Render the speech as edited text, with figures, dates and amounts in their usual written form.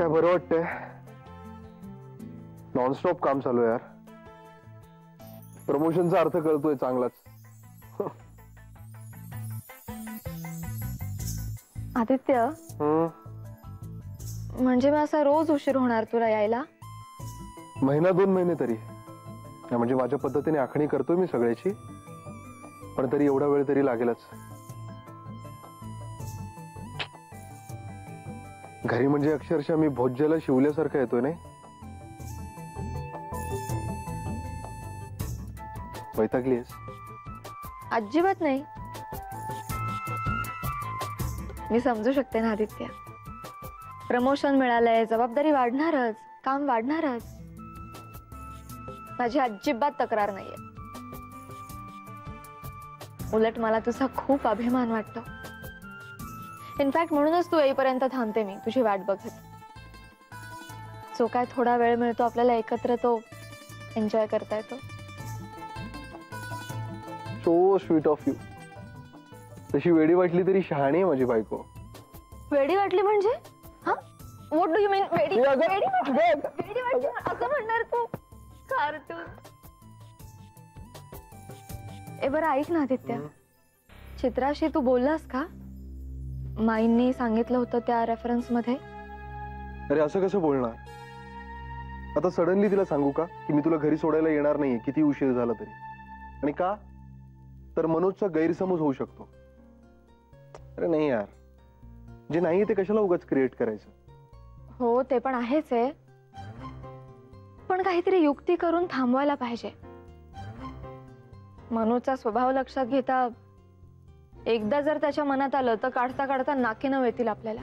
काय बरं वाटतंय. नॉनस्टॉप काम चालू आहे यार. प्रमोशनचा अर्थ कळतोय चांगलाच. आदित्य, म्हणजे मग असा रोज उशीर होणार तुला यायला? महिना 2 महिने तरी. म्हणजे माझ्या पद्धतीने आखणी करतोय मी सगळ्याची, पण तरी एवढा वेळ तरी लागेलच. घरी म्हणजे अक्षरशः मी भोज्याला शिवल्यासारखं येतोय नाही. वैतागलीस? अजिबात नाही. मी समजू शकते ना आदित्य. प्रमोशन मिळालंय, जबाबदारी वाढणारच, काम वाढणारच. माझी अजिबात तक्रार नाहीये. उलट मला तुझा खूप अभिमान वाटतो. इनफॅक्ट म्हणूनच तू येईपर्यंत थांबते मी तुझी वाट बघत. जो काय थोडा वेळ मिळतो आपल्याला एकत्र तो एन्जॉय करता येतो. So sweet of you. तशी वेडी वाटली तरी शहाणी आहे माझी बायको. वेडी वाटली म्हणजे? हा, व्हॉट डू यू मीन? वेडी वाटली असं म्हणणार तू? कार्टून. ए बरं ऐक ना आदित्य, चित्राशी तू बोललास का? माईंनी सांगितलं होतं त्या रेफरन्स मध्ये. अरे असं कसं बोलणार? आता सडनली तिला सांगू का की मी तुला घरी सोडायला येणार नाहीये किती उशीर झाला तरी? आणि का? तर मनोजचा गैरसमज होऊ शकतो. अरे नाही यार, जे नाही ते कशाला उगाच क्रिएट करायचं. हो ते पण आहेच आहे, पण काहीतरी युक्ती करून थांबवायला पाहिजे. मनोजचा स्वभाव लक्षात घेता एकदा जर त्याच्या मनात आलं तर काढता काढता नाकीनऊ येतील आपल्याला.